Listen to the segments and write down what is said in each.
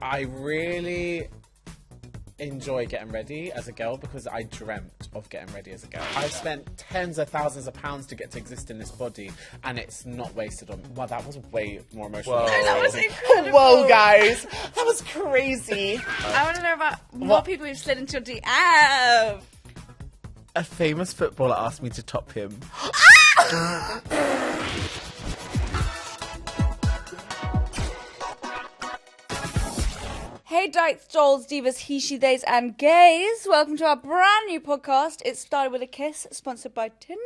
I really enjoy getting ready as a girl because I dreamt of getting ready as a girl. I've spent tens of thousands of pounds to get to exist in this body, and it's not wasted on me. Wow, that was way more emotional. Whoa. That was incredible. Whoa, guys, that was crazy. I want to know about more people who've slid into your DM. A famous footballer asked me to top him. Hey dykes, dolls, divas, he, she, theys and gays. Welcome to our brand new podcast. It started with a kiss, sponsored by Tinder.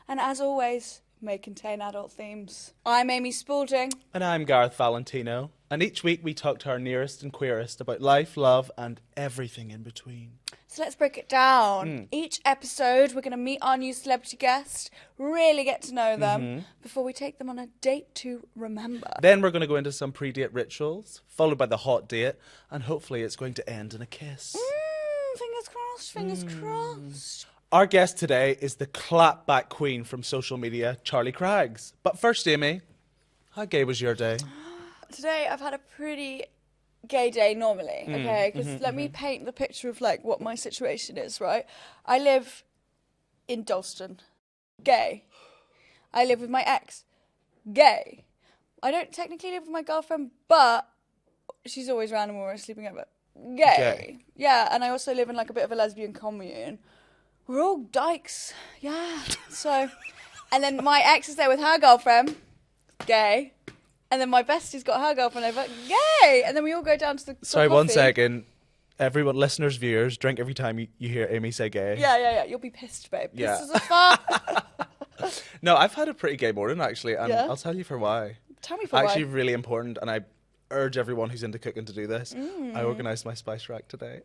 And as always, may contain adult themes. I'm Amy Spalding. And I'm Gareth Valentino. And each week we talk to our nearest and queerest about life, love, and everything in between. So let's break it down. Each episode, we're going to meet our new celebrity guest, really get to know them before we take them on a date to remember. Then we're going to go into some pre-date rituals, followed by the hot date, and hopefully it's going to end in a kiss. Fingers crossed, fingers crossed. Our guest today is the clapback queen from social media, Charlie Craggs. But first, Amy, how gay was your day? Today I've had a pretty gay day normally, okay? Because let me paint the picture of like what my situation is, right? I live in Dalston, gay. I live with my ex, gay. I don't technically live with my girlfriend, but she's always around and we're always sleeping over. Gay. Yeah, and I also live in like a bit of a lesbian commune. We're all dykes, yeah. So, and then my ex is there with her girlfriend, gay. And then my bestie's got her girlfriend over, gay! And then we all go down to the Sorry, coffee. 1 second. Everyone, listeners, viewers, drink every time you hear Amy say gay. Yeah. You'll be pissed, babe. Yeah. This is a fun. No, I've had a pretty gay morning, actually, and Yeah? I'll tell you for why. Tell me for Actually, why. really important, and I urge everyone who's into cooking to do this. I organised my spice rack today.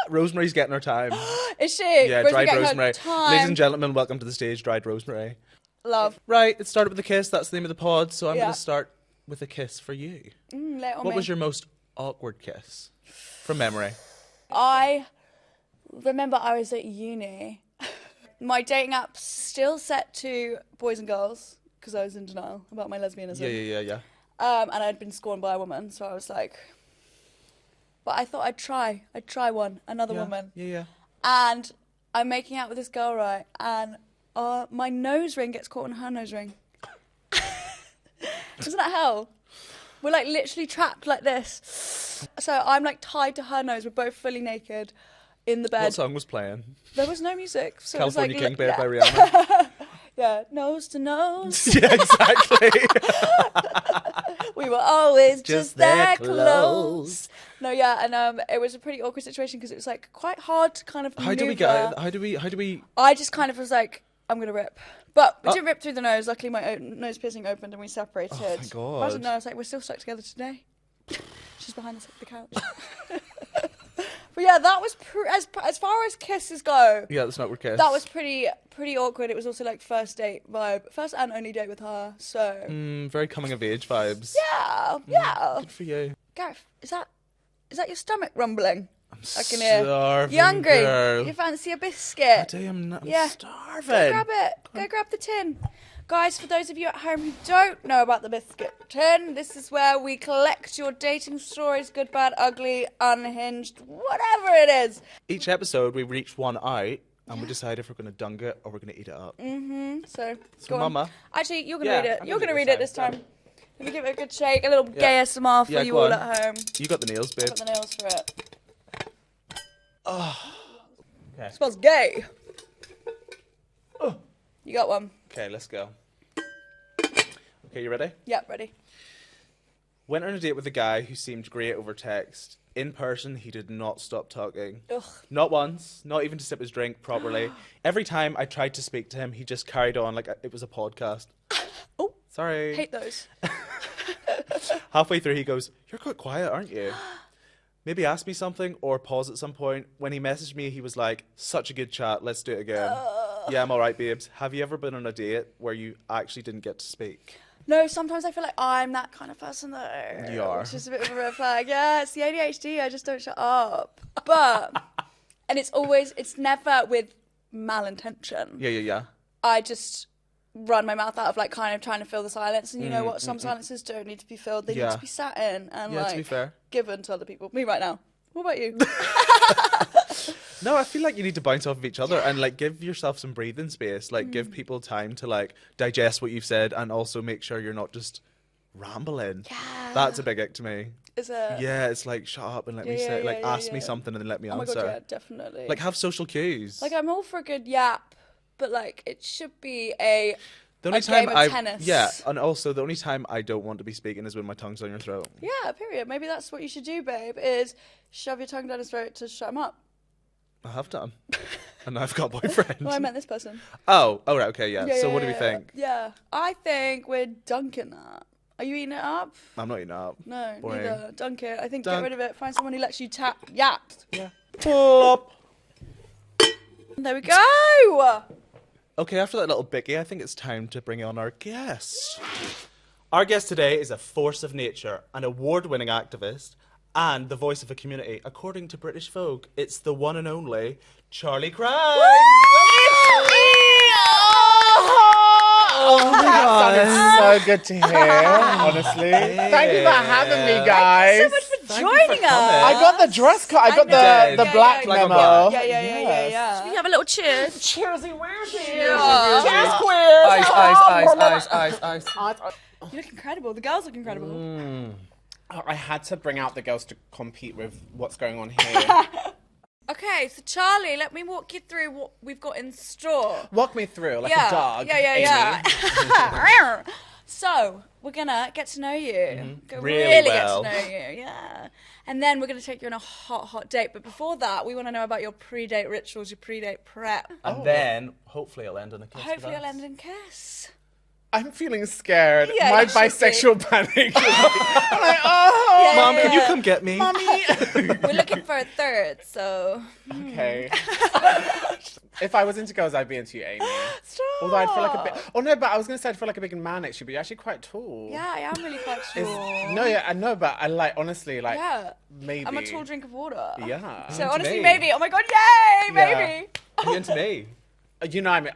Rosemary's getting her time. Is she? Yeah, Rosemary dried getting her rosemary. time. Ladies and gentlemen, welcome to the stage, dried rosemary. Love. Right, it started with a kiss. That's the name of the pod. So I'm Yeah. going to start with a kiss for you. Lay it on What me. was your most awkward kiss from memory? I remember I was at uni. My dating app's still set to boys and girls because I was in denial about my lesbianism. Yeah. And I'd been scorned by a woman, so I was like, but I thought I'd try another woman. Yeah. And I'm making out with this girl, right? And my nose ring gets caught in her nose ring. Isn't that hell? We're like literally trapped like this. So I'm like tied to her nose. We're both fully naked in the bed. What song was playing? There was no music. So California it was like, King Bed by Rihanna. Yeah, nose to nose. Yeah, exactly. We were always just that that close. No, yeah, and it was a pretty awkward situation because it was like quite hard to kind of How do we maneuver. get? How do we? I just kind of was like, I'm gonna rip, but we didn't rip through the nose. Luckily, my nose piercing opened and we separated. Oh, thank God. Imagine, no, I was like, we're still stuck together today. She's behind us at the couch. But yeah, that was as far as kisses go. Yeah, that's not where kiss. That was pretty awkward. It was also like first date vibe, first and only date with her. So very coming of age vibes. yeah. Good for you. Gareth, is that your stomach rumbling? I can Starving, You hungry? girl. You fancy a biscuit? I am not. Yeah. I'm starving. Go grab it. Go grab the tin. Guys, for those of you at home who don't know about the biscuit tin, this is where we collect your dating stories, good, bad, ugly, unhinged, whatever it is. Each episode, we reach one out, and we decide if we're going to dunk it or we're going to eat it up. So So, go on. Mama. Actually, you're gonna Yeah, read it. I'm You're gonna gonna do read this it this time. time. Let me give it a good shake, a little gay ASMR for Yeah, you go all on. at home. You got the nails, babe. Got the nails for it. Okay. Smells gay. You got one. Okay, let's go. Okay, you ready? Yep, ready. Went on a date with a guy who seemed great over text. In person, he did not stop talking. Ugh. Not once, not even to sip his drink properly. Every time I tried to speak to him, he just carried on like it was a podcast. Oh, Sorry. hate those. Halfway through, he goes, "You're quite quiet, aren't you? Maybe ask me something or pause at some point." When he messaged me, he was like, "Such a good chat. Let's do it again." Yeah, I'm all right, babes. Have you ever been on a date where you actually didn't get to speak? No, sometimes I feel like I'm that kind of person though. You are. Which is a bit of a red flag. Yeah, it's the ADHD. I just don't shut up. But, and it's never with malintention. Yeah. I just run my mouth out of like kind of trying to fill the silence. And you know what? Some silences don't need to be filled. They need to be sat in and to be fair. given to other people. Me right now. What about you? No, I feel like you need to bounce off of each other and like give yourself some breathing space. Like give people time to like digest what you've said and also make sure you're not just rambling. Yeah. That's a big ick to me. Is it? Yeah, it's like shut up and let me say like ask me something and then let me Oh my answer. god, yeah, definitely. Like have social cues. Like I'm all for a good yap, but like it should be a the only game time of tennis. Yeah, and also the only time I don't want to be speaking is when my tongue's on your throat. Yeah, period. Maybe that's what you should do, babe, is shove your tongue down his throat to shut him up. I have done. And I've got a boyfriend. Well, I meant this person. Oh, right, okay, yeah. So what do we think? Yeah, I think we're dunking that. Are you eating it up? I'm not eating it up. No, Boring. neither. Dunk it. I think Dunk. get rid of it. Find someone who lets you yap. Yeah. Plop. There we go. Okay, after that little biggie, I think it's time to bring on our guest. Our guest today is a force of nature, an award-winning activist, and the voice of a community. According to British Vogue, it's the one and only Charlie Craggs. Oh my god, it's so good to hear, honestly. Thank you for having me, guys. Thank you so much for joining us. I got the dress code. I got the black Flag on memo. black. Yeah. We have a little cheers. Cheersy, where's Cheers, queers. Ice. You look incredible. The girls look incredible. Oh, I had to bring out the girls to compete with what's going on here. Okay, so Charlie, let me walk you through what we've got in store. Walk me through, like a dog. Yeah. So, we're gonna get to know you. Really well. Get to know you, yeah. And then we're gonna take you on a hot date. But before that, we want to know about your pre-date rituals, your pre-date prep. And then, hopefully it'll end on a kiss. Hopefully it'll end in kiss. I'm feeling scared. Yeah, My you should bisexual panic. I'm like, oh, Mom, can you come get me? mommy. We're looking for a third, so... Okay. If I was into girls, I'd be into you, Amy. Stop. Although I'd feel like a bit. Oh no, but I was gonna say I'd feel like a big man next to you, but you're actually quite tall. Yeah, I am really quite tall. No, yeah, I know, but I like honestly, like Yeah. maybe. I'm a tall drink of water. Yeah. So Into honestly, me. maybe. Oh my god, yay, Yeah. maybe. You into me? You know, I mean,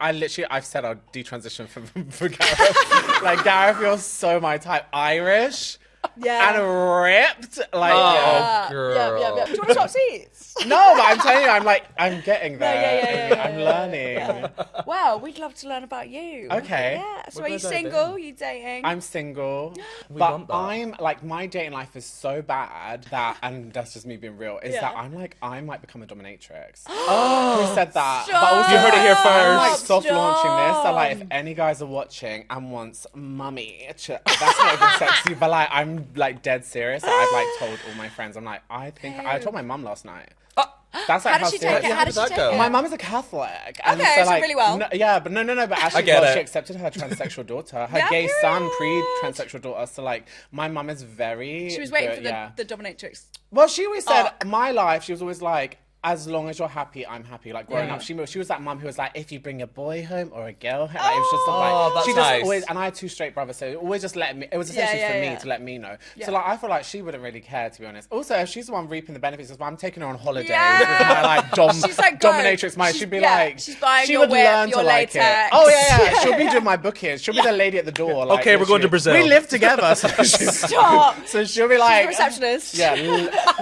I've said I'll detransition for Gareth. Like Gareth, you're so my type. Irish. Yeah. And ripped, like Yeah. girl. Yeah. Do you want to swap seats? no, but I'm telling you, I'm getting there. Yeah. I'm learning. Yeah. Well, we'd love to learn about you. Okay. Yeah. So We're are you gonna dive single? in. You dating? I'm single, We but want that. I'm like my dating life is so bad that, and that's just me being real, is that Yeah. I might become a dominatrix. Who said that? Stop. But also, You heard it here I'm like first. soft launching this. So like, if Stop. any guys are watching and wants mummy, that's not even sexy, but like I'm like dead serious. I've like told all my friends. I'm like, I told my mum last night. That's like How did she serious. take it? How did she that take go? it? My mum is a Catholic. And Okay, so like, really well. No, yeah, but no. But actually, get well, it. she accepted her transsexual daughter, her Yeah, gay son, period. pre-transsexual daughter. So like, my mum is very. She was waiting good, for the, yeah. the dominatrix. Well, she always said, Oh. my life. She was always like, as long as you're happy, I'm happy. Like growing Yeah. up, she was that mum who was like, if you bring a boy home or a girl home, like, it was just Oh, like that's she just nice. always. And I had two straight brothers, so it always just let me. It was essentially for me yeah. to let me know. Yeah. So like, I feel like she wouldn't really care, to be honest. Also, if she's the one reaping the benefits, if I'm taking her on holiday Yeah. with my like She's like, go. dominatrix mind, she'd be Yeah, like, she's buying she your would whip, learn your to like it. latex. Oh yeah. She'll be doing my bookings. She'll be the lady at the door. Like, Okay, we're going to literally. Brazil. We live together. So Stop. so she'll be like, She's the receptionist. yeah,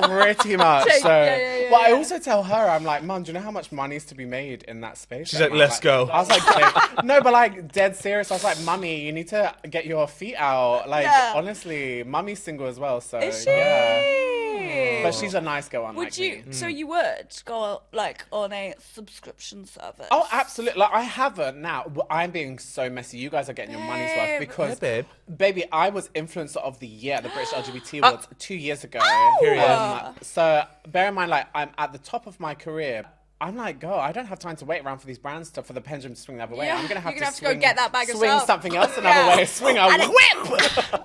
pretty much. Yeah, So, yeah, but I yeah. also tell her, I'm like, Mum, do you know how much money's to be made in that space? She's like, let's go. I was like, no, but like dead serious. I was like, Mummy, you need to get your feet out. Like, Yeah. honestly, Mummy's single as well. So Is she? yeah. But she's a nice girl, unlike Would you? me. So you would go like on a subscription service? Oh, absolutely. Like, I haven't now. I'm being so messy. You guys are getting your money's worth Babe. because, Hey, babe. baby, I was influencer of the year at the British LGBT Awards 2 years ago. Period. So bear in mind, like, I'm at the top of my career. I'm like, girl, I don't have time to wait around for these brands for the pendulum to swing the other way. Yeah, I'm gonna have you're to gonna have to go swing, get that bag swing yourself. something else another Yeah. way. Swing a And it- whip.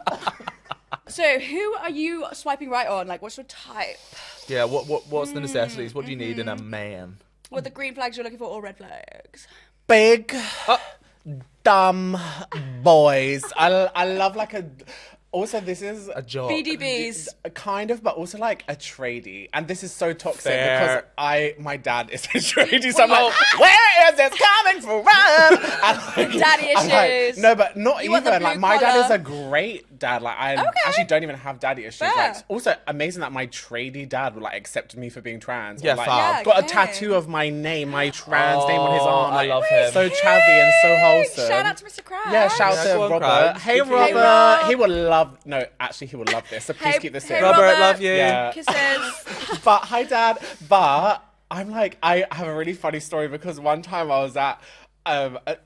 So who are you swiping right on? Like, what's your type? Yeah, what's the necessities? What do you need in a man? What are the green flags you're looking for or red flags? Big, dumb boys. I love like a. Also, this is A job. BDBs. kind of, but also like a tradie, and this is so toxic Fair. because my dad is a tradie, so I'm like, where is this coming from? And Daddy I'm like, issues. no, but not You want the even. Like blue my dad is collar. a great dad. Like I Okay. actually don't even have daddy issues. Fair. Like also amazing that my tradie dad would like accepted me for being trans. Yeah, or, like, fab. got a okay. tattoo of my name, my trans name on his arm. I Like, love him. So chavvy and so wholesome. Shout out to Mr. Craggs. Yeah, shout Yeah, out to go on, Robert. Craggs. Hey, Good for you. Robert. Hey, Rob. He will love. No, actually, he will love this. So please keep this in. Robert, Robert. love you. Yeah. Kisses. But hi, Dad. But I'm like, I have a really funny story because one time I was at.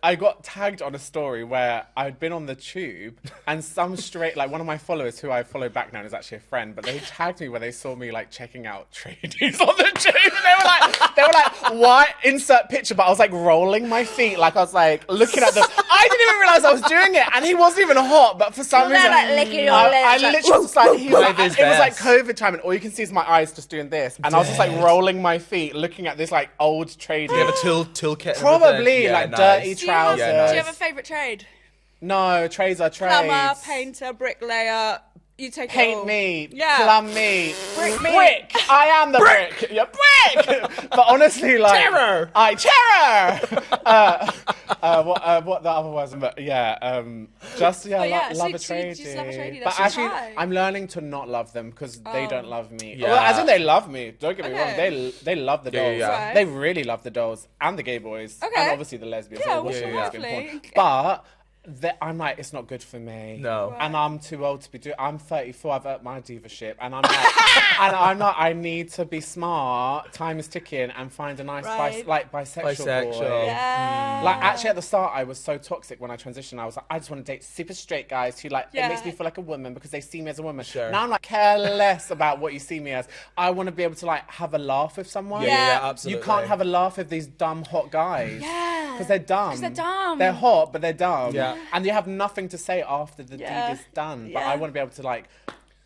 I got tagged on a story where I'd been on the tube and some straight, like one of my followers who I follow back now and is actually a friend, but they tagged me when they saw me like checking out tradies on the tube. And they were like, why insert picture? But I was like rolling my feet, like I was like looking at them. I didn't even realize I was doing it, and he wasn't even hot. But for some You're there, reason, like, licking your I lips, like, literally was like, he was like, his it was like best. COVID time, and all you can see is my eyes just doing this, and I was just like rolling my feet, looking at this like old tradie. Do you have a toolkit? and Probably, everything? Yeah, like, nice. dirty Do you have, trousers. do you have a favourite trade? No, trades are trades. Plumber, painter, bricklayer. You take it all. Paint me, Yeah. plumb me, Brick me. brick. I am the brick. You're brick. But honestly, like Terror. What the other was, but yeah, just yeah, But yeah, love so a you tradie. just love a tradie, But that's your actually, type. I'm learning to not love them because they don't love me. Yeah. Well, as in they love me. Don't get me wrong. Okay. They love the Yeah, dolls. yeah, yeah. Right. They really love the dolls and the gay boys. Okay. And obviously the lesbians. Yeah, They're what's watching your lesbian lovely? porn. But I'm like, it's not good for me. No. And I'm too old to be doing. I'm 34. I've earned my diva-ship, and I'm like, and I'm not. I need to be smart. Time is ticking, and find a nice Right. bisexual boy. Yeah. Like actually, at the start, I was so toxic when I transitioned. I was like, I just want to date super straight guys who like Yeah. it makes me feel like a woman because they see me as a woman. Sure. Now I'm like care less about what you see me as. I want to be able to like have a laugh with someone. Yeah. Absolutely. You can't have a laugh with these dumb hot guys. Yeah. Because they're dumb. 'Cause they're dumb. They're hot, but they're dumb. Yeah. And you have nothing to say after the Yeah. deed is done. But Yeah. I want to be able to like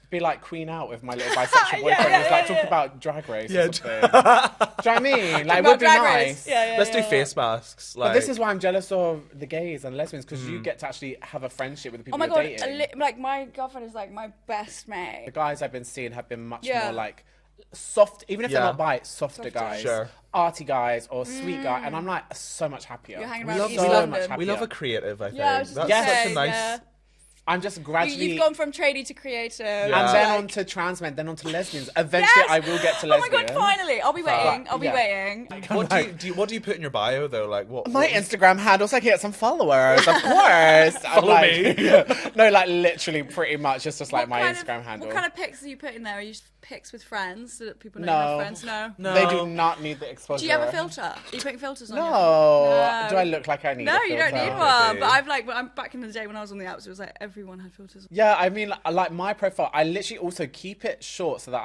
be like queen out with my little bisexual boyfriend who's like talk about drag race or something. Do you know what I mean? Like it would be Drag nice. Race. Yeah, Let's do yeah. face masks. Like, But this is why I'm jealous of the gays and lesbians because you get to actually have a friendship with the people Oh my you're god, dating. like my girlfriend is like my best mate. The guys I've been seeing have been much Yeah. more like soft, even if Yeah. they're not bi, softer guys, Sure. arty guys, or sweet guy, and I'm like so much happier. You're hanging we around love, East we, London. love, much we love happier. a creative, I think. Yeah, I was just That's gonna such say, a nice... yeah. I'm just gradually. You've gone from tradie to creative. Yeah. And then Like- on to trans men, then on to lesbians. Eventually, Yes! I will get to Oh my lesbian. god, finally! I'll be waiting. I'll be yeah. waiting. What do you put in your bio, though? Like, what? My Instagram handle so I can get some followers, of course. Follow me. No, like literally, pretty much. It's just like What my kind Instagram of, handle. What kind of pics do you put in there? Are you just pics with friends so that people know No. you have friends? No. No. They do not need the exposure. Do you have a filter? Are you putting filters on? No. your- Do I look like I need? No, a you don't filter? need one. Maybe. But I've like, when I'm back in the day when I was on the apps, it was like everyone had filters. Yeah, I mean, like my profile, I literally also keep it short so that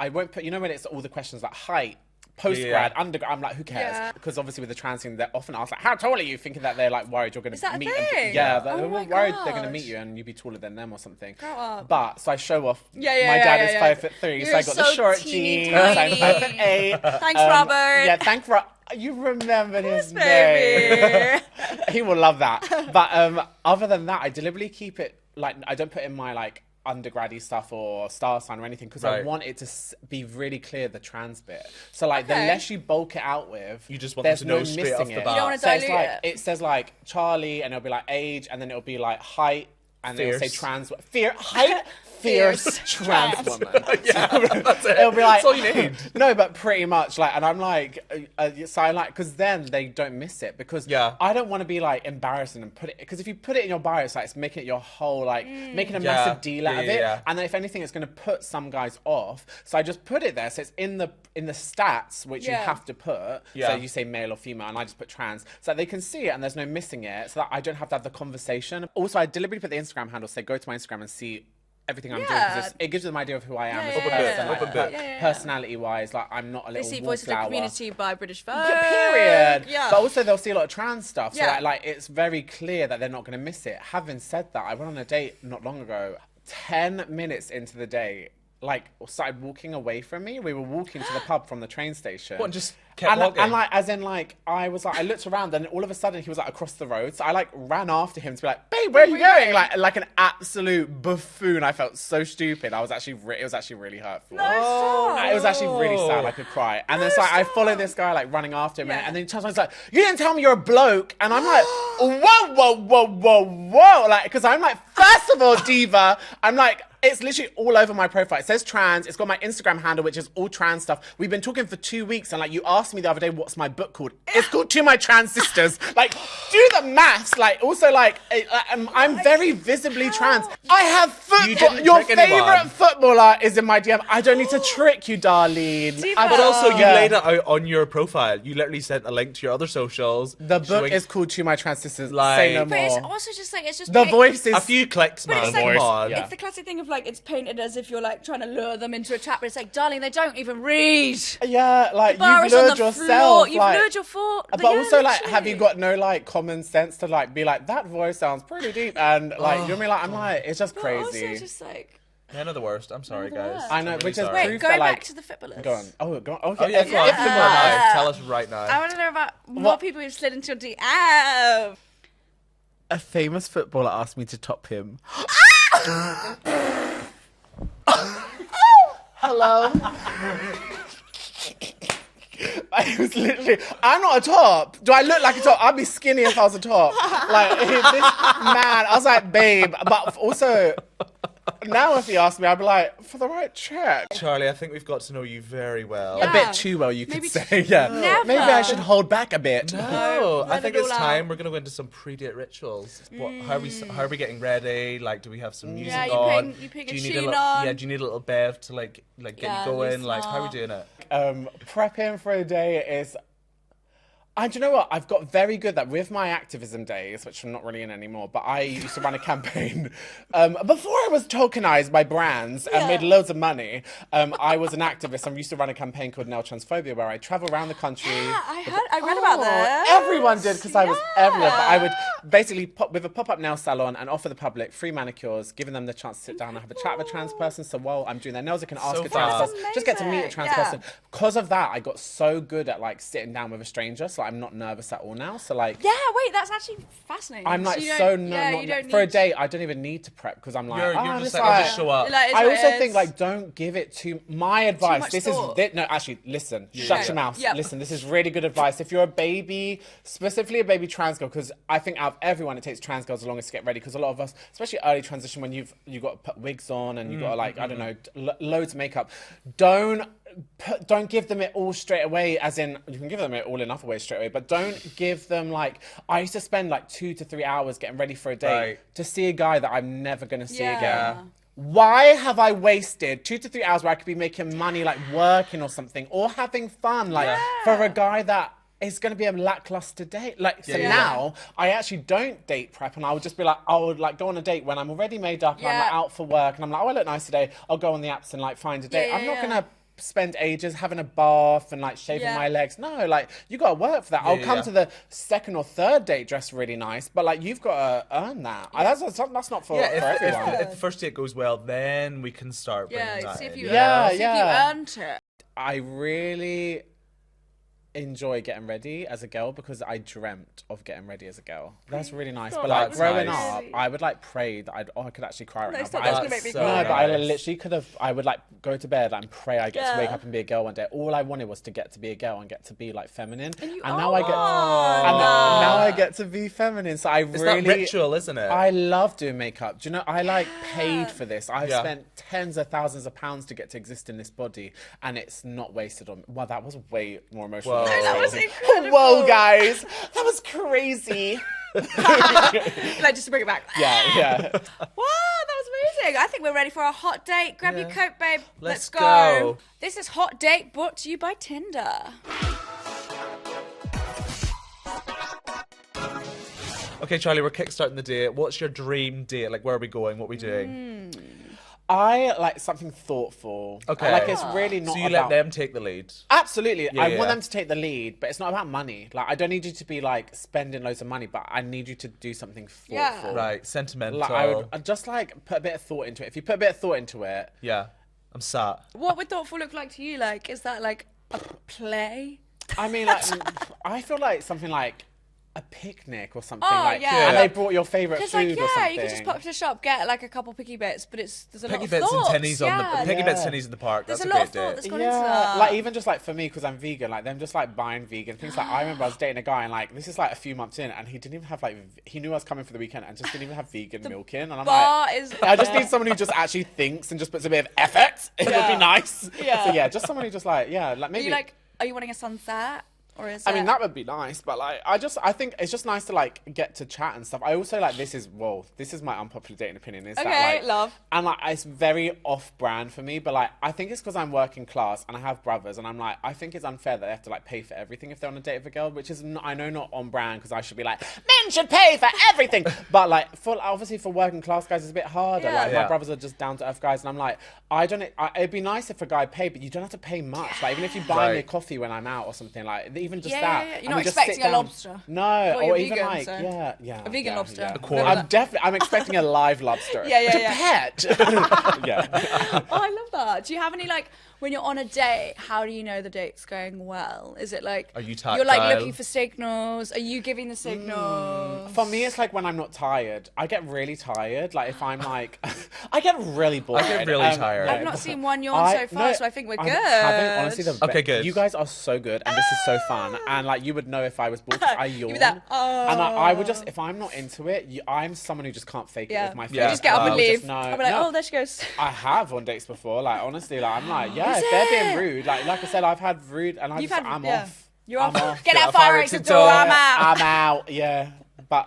I won't put, you know, when it's all the questions like height, postgrad, Yeah. undergrad, I'm like, who cares? Yeah. Because obviously with the trans thing, they're often asked like, how tall are you? Thinking that they're like worried you're going Is that to a meet thing? Yeah, Oh they're my worried they're going to God. meet you and you be taller than them or something. Grow up. But so I show off. Yeah, My dad is yeah. 5'3", so You're I got the so short teeny jeans. I'm tiny. 5'8". Thanks, Robert. Yeah, thank Robert. You remembered his name. Baby. He will love that. But other than that, I deliberately keep it like I don't put in my like undergrady stuff or star sign or anything because I Right. want it to be really clear the trans bit. So like the Okay. less you bulk it out with, You just want there's them to know no straight missing off the it. bat. You don't wanna So it's dilute like it. says like Charlie and it'll be like age and then it'll be like height and then it'll say Fierce. trans height. Fierce trans woman. Yeah, that's it. It'll be like That's all you need. No, but pretty much like, and I'm like, so I like because then they don't miss it because Yeah. I don't want to be like embarrassing and put it because if you put it in your bio, it's like it's making it your whole like making a Yeah. massive deal out of Yeah, it, yeah. and then if anything, it's going to put some guys off. So I just put it there, so it's in the stats which you Yeah. have to put. Yeah. So you say male or female, and I just put trans, so that they can see it and there's no missing it, so that I don't have to have the conversation. Also, I deliberately put the Instagram handle, say go to my Instagram and see everything I'm doing Yeah. because it gives them an idea of who I am Yeah, as yeah, a person, yeah. like, Open book. personality-wise. Like I'm not a They little see Voice of the wallflower. Community by British Vogue. Yeah, period. Yeah. But also they'll see a lot of trans stuff. So Yeah. like it's very clear that they're not going to miss it. Having said that, I went on a date not long ago. 10 minutes into the date, like started walking away from me. We were walking to the pub from the train station. What, just Kept walking. And like, as in, like, I was like, I looked around, and all of a sudden he was like across the road. So I like ran after him to be like, babe, where are you going? Like an absolute buffoon. I felt so stupid. I was actually, it was actually really hurtful. No, stop. It was actually really sad. I could cry. And then so like, I follow this guy like running after him, and then he turns around and he's like, "You didn't tell me you're a bloke." And I'm like, whoa, whoa, whoa, whoa, whoa. Like, because I'm like, first of all, diva, I'm like, it's literally all over my profile. It says trans. It's got my Instagram handle, which is all trans stuff. We've been talking for 2 weeks, and like, you asked me the other day, what's my book called? It's called To My Trans Sisters. Like, do the maths. Like, also, like, I'm very visibly trans. I have football. Your favorite footballer is in my DM. I don't need to trick you, Darlene. But also, you laid it out on your profile. You literally sent a link to your other socials. The book is called To My Trans Sisters. Like, say no more. But it's also just like, it's just The voice is a few clicks, man. it's like, Come on. it's the classic thing of like, it's painted as if you're like trying to lure them into a trap, but it's like, darling, they don't even read. Yeah, like, The bar you've is on lured the yourself. floor. You've like, lured your foot. But also, like, have you got no, like, common sense to, like, be like, that voice sounds pretty deep, and, like, you know what I mean? Like, I'm like, it's just But crazy. also just like, Men are the worst. I'm sorry, Men are the guys. worst. I know, I'm really which is sorry. proof wait, that, going like, back to the footballers. Go on. Oh, go on. Okay. Oh, yeah, go on. Yeah. Tell us right now. I want to know about more What? people who've slid into your DM. A famous footballer asked me to top him. Hello? I was literally, I'm not a top. Do I look like a top? I'd be skinny if I was a top. Like, this man, I was like, babe. But also, now if he asked me, I'd be like, for the right check. Charlie, I think we've got to know you very well. Yeah. A bit too well, you could Maybe say. Yeah. Never. Maybe I should hold back a bit. No, I let think it it's all time. out. We're gonna go into some pre-date rituals. How are we getting ready? Like, do we have some music Yeah, you on? putting do a you need sheen a little, on? Yeah, do you need a little bev to like get Yeah, you going? loosen Like, how are we up. doing it? Prepping for a day is. And do you know what? I've got very good that with my activism days, which I'm not really in anymore, but I used to run a campaign. Before I was tokenized by brands and made loads of money, I was an activist. I used to run a campaign called Nail Transphobia, where I travel around the country. Yeah, I read about that. Everyone did, because I was everywhere. But I would basically pop with a pop-up nail salon and offer the public free manicures, giving them the chance to sit down and have a chat with a trans person. So while I'm doing their nails, I can ask So a trans fast. person, just get to meet a trans person. Because of that, I got so good at like sitting down with a stranger, so I'm not nervous at all now. So like, Yeah, wait, that's actually fascinating. I'm like you so don't- not, you don't for a need- date. I don't even need to prep because I'm like, You're oh, just it's like, I'll just show up. Like, it's I what also it think is. like don't give it too. My advice. much This thought. is no. Actually, listen. Shut your mouth. Yep. Listen. This is really good advice. If you're a baby, specifically a baby trans girl, because I think out of everyone, it takes trans girls the longest to get ready. Because a lot of us, especially early transition, when you got to put wigs on and you got to like I don't know, loads of makeup. Don't give them it all straight away. As in, you can give them it all enough away straight away, but don't give them like. I used to spend like 2 to 3 hours getting ready for a date Right. to see a guy that I'm never gonna see Yeah. again. Why have I wasted 2 to 3 hours where I could be making money, like working or something, or having fun, like for a guy that is going to be a lackluster date? Like, so now I actually don't date prep, and I would just be like, I would like go on a date when I'm already made up and I'm like out for work, and I'm like, oh, I look nice today. I'll go on the apps and like find a date. I'm not gonna spend ages having a bath and like shaving my legs. No, like you got to work for that. I'll come to the second or third date dressed really nice, but like you've got to earn that. That's not for, for everyone. If the first date goes well, then we can start bringing Yeah, that see if in. you see if you earned it. I really enjoy getting ready as a girl because I dreamt of getting ready as a girl. That's really nice. But like that's growing nice. up, I would like pray that I could actually cry right now. stop, But that's I- gonna make me so cry. No, but I nice. literally could have. I would like go to bed and pray I get to wake Yeah. up and be a girl one day. All I wanted was to get to be a girl and get to be like feminine. And you now I get. are. And now I get to be feminine. So I It's really. that ritual, isn't it? I love doing makeup. Do you know, I like paid for this. I Yeah. spent tens of thousands of pounds to get to exist in this body, and it's not wasted on. Well, that was way more emotional. Whoa. than I That was expected. incredible. Whoa, guys, that was crazy. Like, just to bring it back. Yeah. Wow, that was amazing. I think we're ready for a hot date. Grab your coat, babe. Let's go. go. This is Hot Date brought to you by Tinder. Okay, Charlie, we're kickstarting the date. What's your dream date? Like, where are we going? What are we doing? I like something thoughtful. Okay. Like it's really not So you about... let them take the lead. Absolutely. I yeah. want them to take the lead, but it's not about money. Like I don't need you to be like spending loads of money, but I need you to do something thoughtful. Right, sentimental. Like I would just like put a bit of thought into it. If you put a bit of thought into it, Yeah, I'm sat. What would thoughtful look like to you? Like, is that like a play? I mean, like, I feel like something like a picnic or something. Oh, like, yeah. and they brought your favourite Because, food like, or something. you could just pop to the shop, get, like, a couple picky bits, but there's a lot Picky of bits thoughts. and tinnies on the picky bits and tinnies in the park. There's That's a lot of great thought date. that's gone into Yeah, that. like even just like for me, because I'm vegan, like them just like buying vegan things. Like I remember I was dating a guy and like this is like a few months in, and he didn't even have like he knew I was coming for the weekend and just didn't even have vegan milk in. And I'm bar like, is I just need someone who just actually thinks and just puts a bit of effort. It would Yeah. be nice. Yeah. So yeah, just someone who just like like maybe. Are you wanting a sunset? Or is I mean, that would be nice, but like, I think it's just nice to like get to chat and stuff. I also like, this is my unpopular dating opinion. Is Okay, that, like, love. And like, it's very off-brand for me, but like, I think it's because I'm working class and I have brothers, and I'm like, I think it's unfair that they have to like pay for everything if they're on a date with a girl, which is I know not on brand because I should be like, men should pay for everything, but like, obviously for working class guys, it's a bit harder. Yeah. Like Yeah. my brothers are just down to earth guys, and I'm like, it'd be nice if a guy paid, but you don't have to pay much. Like even if you buy me a coffee when I'm out or something, like even just that. You're And not we just sit expecting a down. lobster. No, Well, or you're even vegan, like so- yeah, A vegan lobster. Yeah. A quarter. I'm expecting a live lobster. Yeah. To pet. Yeah. Oh, I love that. Do you have any, like, when you're on a date, how do you know the date's going well? Is it like Are you you're like tactile? looking for signals? Are you giving the signals? For me, it's like when I'm not tired. I get really tired. Like if I'm like, I get really bored. I get really tired. I've not seen one yawn so far, so I think we're good. Honestly, Okay, good. You guys are so good, and this is so fun. And like, you would know if I was bored. 'Cause I yawn. Give me that. And I would just, if I'm not into it, I'm someone who just can't fake it with my face. You just get up I and would leave. Just know. I'll be like, No. oh, there she goes. I have on dates before. Like honestly, like I'm like, yeah, Is if they're being it? rude, like I said, I've had rude, and I'm off. You're I'm off. Get Get that a fire fire exit exit door. door. I'm out. I'm out. Yeah. But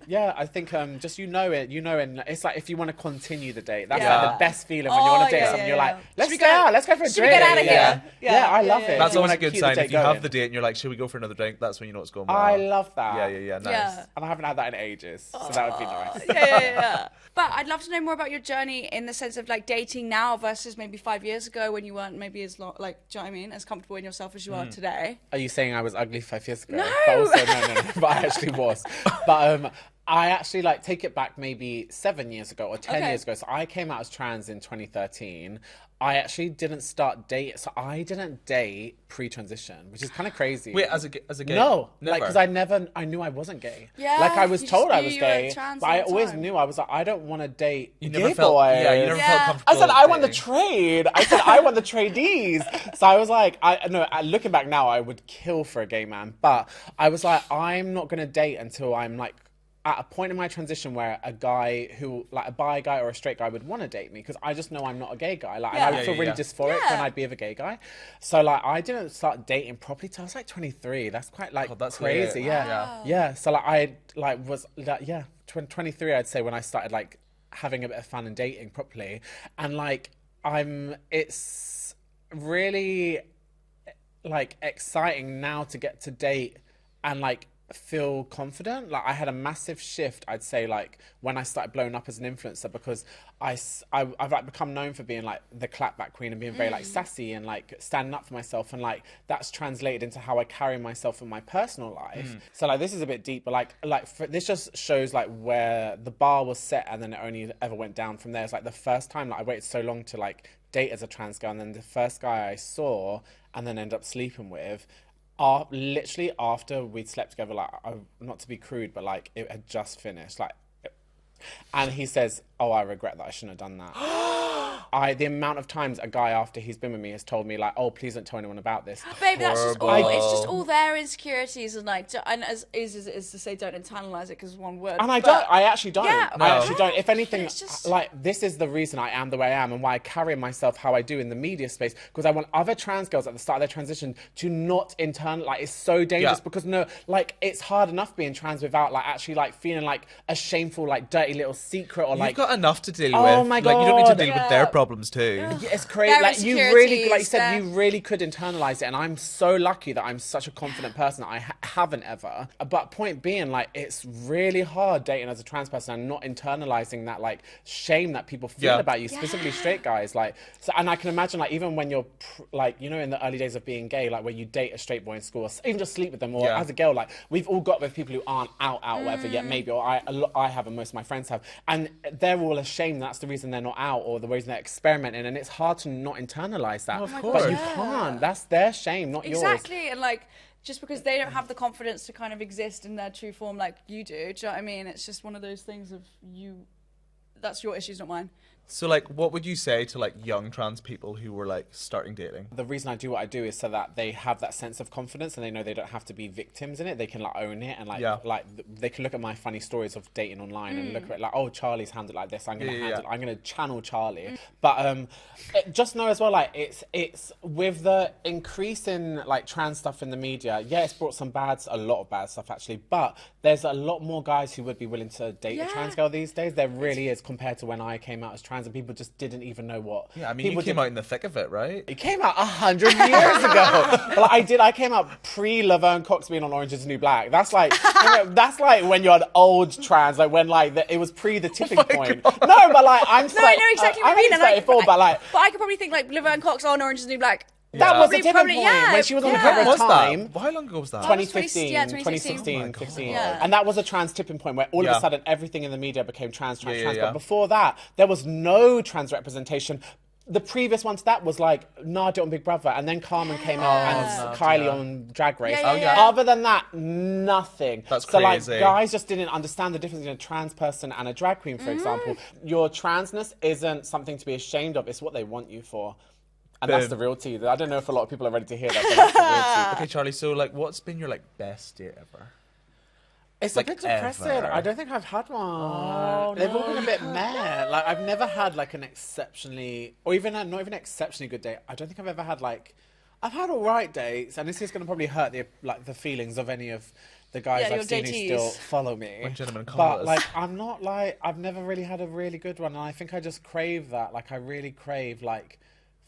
yeah, I think just you know, and it's like if you want to continue the date, that's Yeah. like the best feeling when you're on a date with someone. You're like, let's we go out, let's go for a should we drink. get out of here? Yeah, I love it. That's You always wanna a good keep the sign. date If you have going. the date and you're like, should we go for another drink? That's when you know it's going well. I love that. Yeah, nice. Yeah. And I haven't had that in ages, so that would be nice. Yeah. But I'd love to know more about your journey in the sense of like dating now versus maybe 5 years ago when you weren't maybe as like, do you know what I mean, as comfortable in yourself as you are today. Are you saying I was ugly 5 years ago? No. But also, no. But I actually was. But I actually like take it back maybe 7 years ago or 10 Okay. years ago. So I came out as trans in 2013. I actually didn't start date. So I didn't date pre-transition, which is kind of crazy. Wait, as a gay? No, Never. like because I knew I wasn't gay. Yeah, like I was you just told I knew was you were gay, trans but I all the always time. knew I was like I don't want to date You gay never felt. boys. Yeah, you never Yeah. felt I comfortable. said I want the dating. trade. I said I want the tradies. So I was like, looking back now, I would kill for a gay man. But I was like, I'm not gonna date until I'm like at a point in my transition where a guy who, like a bi guy or a straight guy, would want to date me because I just know I'm not a gay guy. Like, and I would Yeah. feel really Yeah. dysphoric Yeah. when I'd be with a gay guy. So like, I didn't start dating properly till I was like 23. That's quite like that's crazy. late. Yeah. Wow. Yeah. So like, I like was like, 23. I'd say when I started like having a bit of fun and dating properly, and like it's really like exciting now to get to date and like feel confident. Like I had a massive shift, I'd say, like when I started blowing up as an influencer, because I've like become known for being like the clapback queen and being very like sassy and like standing up for myself, and like that's translated into how I carry myself in my personal life. So like this is a bit deep, but this just shows like where the bar was set and then it only ever went down from there. It's like the first time like I waited so long to like date as a trans girl, and then the first guy I saw and then ended up sleeping with, literally after we'd slept together, like not to be crude, but like it had just finished, like, and he says, "Oh, I regret that. I shouldn't have done that." The amount of times a guy after he's been with me has told me like, "Oh, please don't tell anyone about this." Babe, that's just all. Horrible. It's just all their insecurities and like, and as is to say, don't internalize it because one word. And I but- don't. I actually don't. Yeah, I No. actually don't. If anything, It's just- like this is the reason I am the way I am and why I carry myself how I do in the media space, because I want other trans girls at the start of their transition to not like it's so dangerous, Yeah. because like it's hard enough being trans without like actually like feeling like a shameful like dirty little secret or You've like. got enough to deal Oh with. my Like you don't need to God. deal with Yeah. their problems too. Yeah, it's crazy. Their Like you really, like you insecurities, said, their- you really could internalize it, and I'm so lucky that I'm such a confident person that I haven't ever. But point being, like, it's really hard dating as a trans person and not internalizing that like shame that people feel Yeah. about you, specifically straight guys. Like, so, and I can imagine like even when you're like, you know, in the early days of being gay, like where you date a straight boy in school, or even just sleep with them, or Yeah. as a girl, like we've all got with people who aren't out whatever yet, maybe, or I have, and most of my friends have, and they're all ashamed. That's the reason they're not out, or the reason they're experimenting, and it's hard to not internalize that. Of But course. you Yeah. can't. That's their shame, not yours. Exactly, and like just because they don't have the confidence to kind of exist in their true form like you do. Do you know what I mean? It's just one of those things of that's your issues, not mine. So, like, what would you say to, like, young trans people who were, like, starting dating? The reason I do what I do is so that they have that sense of confidence and they know they don't have to be victims in it. They can, like, own it and, like, they can look at my funny stories of dating online and look at it like, oh, Charlie's handled like this. I'm going to channel Charlie. But just know as well, like, it's with the increase in, like, trans stuff in the media, yeah, it's brought a lot of bad stuff, actually. But there's a lot more guys who would be willing to date a trans girl these days. There really is, compared to when I came out as trans. And people just didn't even know what. Yeah, I mean, you came out in the thick of it, right? It came out 100 years ago. But like, I came out pre-Laverne Cox being on Orange Is the New Black. That's like, that's like when you're an old trans, like when like it was pre the tipping point. God. No, but like I'm. No, I know exactly what you mean. I'm 34, but like. But I could probably think like Laverne Cox on Orange Is the New Black. That was the tipping point when she was on the cover of Time. How long ago was that? 2015, Yeah, 2016, 15. Yeah. And that was a trans tipping point where all of a sudden everything in the media became trans. Yeah. But before that, there was no trans representation. The previous one to that was like Nadia on Big Brother, and then Carmen came out and Kylie on Drag Race. Other than that, nothing. That's so crazy. Like guys just didn't understand the difference between a trans person and a drag queen, for example. Your transness isn't something to be ashamed of, it's what they want you for. And that's the real tea. I don't know if a lot of people are ready to hear that, but that's the real tea. Okay, Charlie, so like what's been your like best date ever? It's like a bit depressing. ever. I don't think I've had one. Oh, They've all been a bit meh. Like I've never had like an exceptionally, or even not even exceptionally good date. I don't think I've ever had like, I've had all right dates, and this is going to probably hurt the feelings of any of the guys I've seen who still follow me. One gentleman call but us. like I'm not like, I've never really had a really good one, and I think I just crave that. Like I really crave like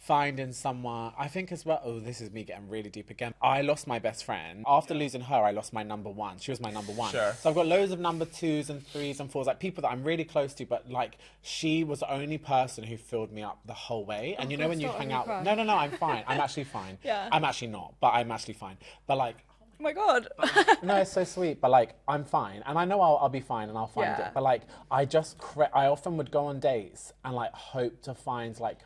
finding someone. I think as well, oh, this is me getting really deep again. I lost my best friend. After losing her, I lost my number one. She was my number one. Sure. So I've got loads of number 2s and 3s and 4s, like people that I'm really close to, but like she was the only person who filled me up the whole way. And you know when you hang out, no, I'm fine. I'm actually fine. Yeah. I'm actually not, but I'm actually fine. But like, oh my God. no, it's so sweet, but like I'm fine, and I know I'll be fine, and I'll find it. But like I often would go on dates and like hope to find like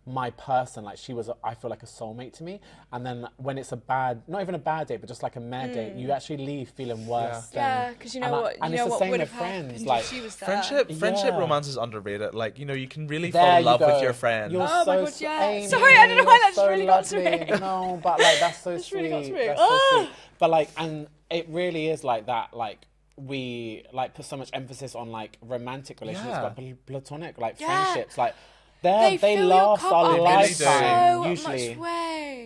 my person, like she was, I feel like a soulmate to me. And then when it's a bad, not even a bad date, but just like a meh date, you actually leave feeling worse. Yeah, because you know what, and it's the same with friends. Like she was there. Friendship romance is underrated. Like, you know, you can really fall in love with your friend. You're oh so my God, yeah. Amy, Sorry, I don't know why that just so really got to me. No, but like that's so sweet. Really got to me. That's so sweet. But like, and it really is like that. Like we like put so much emphasis on like romantic relationships, but platonic like friendships, like. They last a lifetime, usually.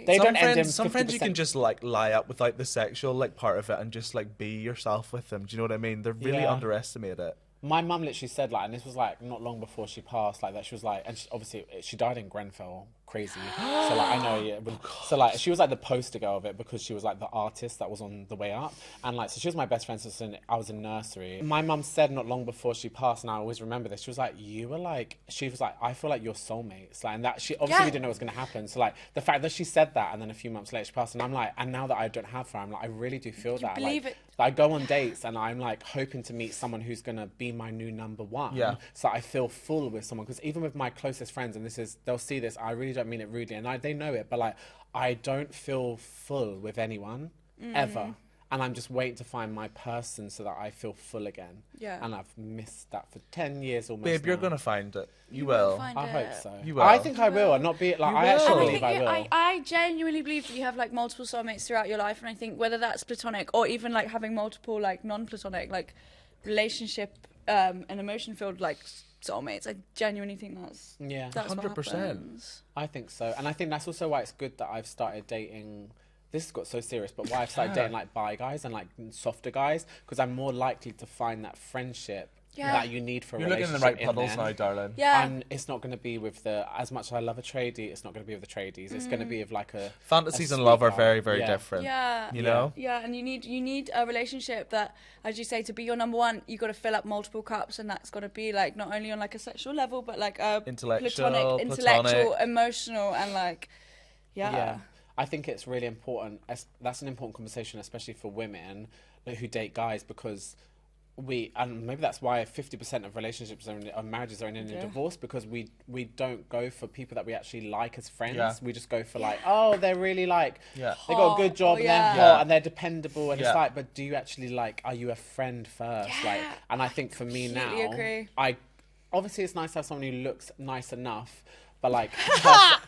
They don't end in 50%. Some friends you can just like lie up with like the sexual like part of it and just like be yourself with them. Do you know what I mean? They're really underestimate it. My mum literally said like, and this was like not long before she passed, like that she was like, and obviously she died in Grenfell, crazy. So like I know, yeah. So like she was like the poster girl of it because she was like the artist that was on the way up, and like so she was my best friend since I was in nursery. My mum said not long before she passed, and I always remember this. She was like, she was like, I feel like you're soulmates, like, and that she obviously we didn't know what was gonna happen. So like the fact that she said that, and then a few months later she passed, and I'm like, and now that I don't have her, I'm like, I really do feel that. Believe like, it. I go on dates and I'm like hoping to meet someone who's gonna be my new number one. Yeah. So I feel full with someone, because even with my closest friends, and they'll see this, I really don't mean it rudely, and they know it, but like I don't feel full with anyone ever. And I'm just waiting to find my person so that I feel full again. Yeah. And I've missed that for 10 years almost. Babe, you're gonna find it. You will. I hope so. You will. I think I will. And not be like, I actually believe I will. I genuinely believe that you have like multiple soulmates throughout your life, and I think whether that's platonic or even like having multiple like non-platonic like relationship and emotion filled like soulmates, I genuinely think that's 100%. I think so, and I think that's also why it's good that I've started dating. This has got so serious, but why I've started dating like bi guys and like softer guys, because I'm more likely to find that friendship that you need for a relationship. You're looking in the right puddles now, darling. Yeah. And it's not going to be with as much as I love a tradie, it's not going to be with the tradies. It's going to be with like a fantasies and love are very, very different. Yeah. You know? Yeah, and you need a relationship that, as you say, to be your number one, you got to fill up multiple cups, and that's got to be like not only on like a sexual level, but like a intellectual, emotional, and like I think it's really important. That's an important conversation, especially for women who date guys, because and maybe that's why 50% of relationships of marriages are in a divorce, because we don't go for people that we actually like as friends. Yeah. We just go for like, oh, they're really like, Yeah. they got a good job and they're hot Yeah. and they're dependable, and Yeah. it's like, but do you actually like, are you a friend first? Yeah, Like, and I think for me now, completely agree. obviously it's nice to have someone who looks nice enough. But like,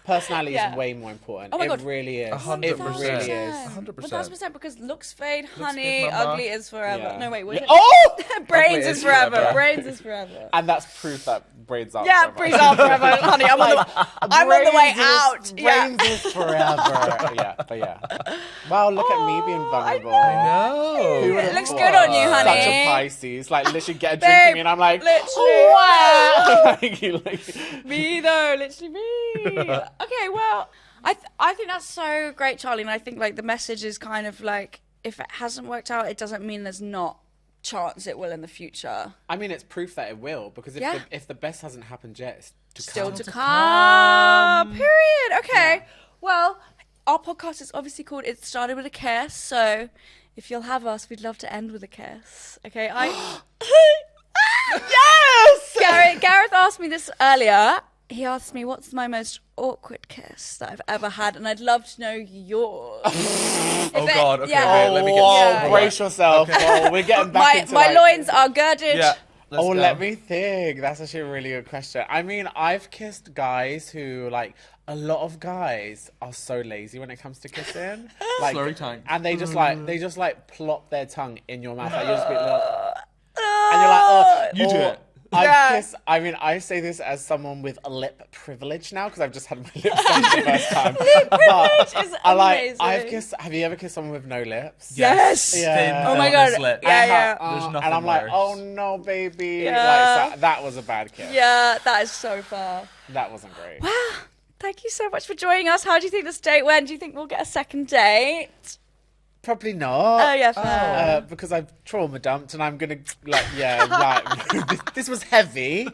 personality Yeah. is way more important. Oh my it God. really is. 100%. It really is. 100%. 1,000%, because looks fade, honey, fade, mama. ugly is forever. Yeah. No, wait, wait. Yeah. Oh! Brains Ugly is is forever. forever. Brains is forever. And that's proof that braids are Yeah, forever. brains are forever, honey. I'm on the way out. Yeah. Brains is forever. Yeah, but yeah. Wow, look at me being vulnerable. No. Who It would've looks thought? good on you, honey. Such a Pisces. Like, literally get a drink Babe, to me and I'm like, literally. wow. Like, Me though, literally me. Okay, well, I think that's so great, Charlie, and I think like the message is kind of like, if it hasn't worked out, it doesn't mean there's not chance it will in the future. I mean, it's proof that it will, because if the best hasn't happened yet, it's Still come. to come. Period. Okay. Well, our podcast is obviously called It Started With a Kiss, so if you'll have us, we'd love to end with a kiss. Okay, Yes! Gareth asked me this earlier. He asked me, what's my most awkward kiss that I've ever had? And I'd love to know yours. Oh God. Okay. yeah. Wait, let me get. Yeah. Brace yourself. Oh, we're getting back into my like, loins are girded. Yeah. Let's go. let me think. That's actually a really good question. I mean, I've kissed guys who, like, a lot of guys are so lazy when it comes to kissing. Like, Slurry tongue. and they just like plop their tongue in your mouth. Like, you just be like, and you're like, oh, You do or it. I've kissed. I mean, I say this as someone with a lip privilege now, because I've just had my lips done for the first time. Lip privilege But is I like. amazing. I've kissed. Have you ever kissed someone with no lips? Yes. Yeah. Oh my on God. his lip. Yeah, yeah. There's nothing and I'm like, worse. oh no, baby. Yeah. Like, so that was a bad kiss. Yeah, that is so far. That wasn't great. Wow. Thank you so much for joining us. How do you think this date went? Do you think we'll get a second date? Probably not. Oh, yeah, fair. Because I've trauma dumped and I'm gonna this was heavy.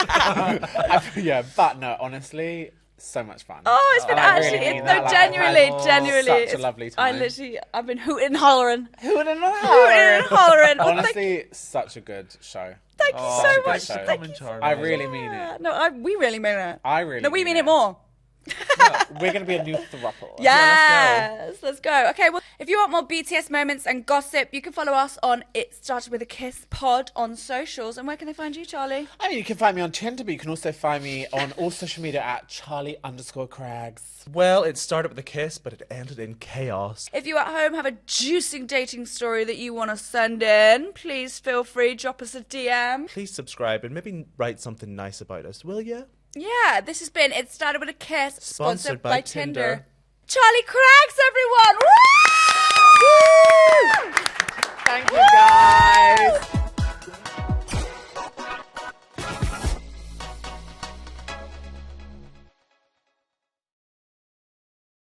Yeah, but no, honestly, so much fun. Oh, it's been And I actually, really mean no, that, like, genuinely, I've had genuinely. such a lovely time. I've been hooting and hollering. Hooting and Hooting and hollering. Oh, Honestly, such a good show. thank you Oh, so such a much. good show. Thank you. Charlie. I really mean it. No, we really mean it. I really. No, we mean it more. We're gonna be a new throuple. Yes, let's go. Okay, well, if you want more BTS moments and gossip, you can follow us on It Started With a Kiss pod on socials. And where can they find you, Charlie? I mean, you can find me on Tinder, but you can also find me on all social media at Charlie_Craggs. Well, it started with a kiss, but it ended in chaos. If you at home have a juicing dating story that you want to send in, please feel free, drop us a DM. Please subscribe and maybe write something nice about us, will you? Yeah, this has been It Started With a Kiss, Sponsored by Tinder. Charlie Craggs, everyone! Woo!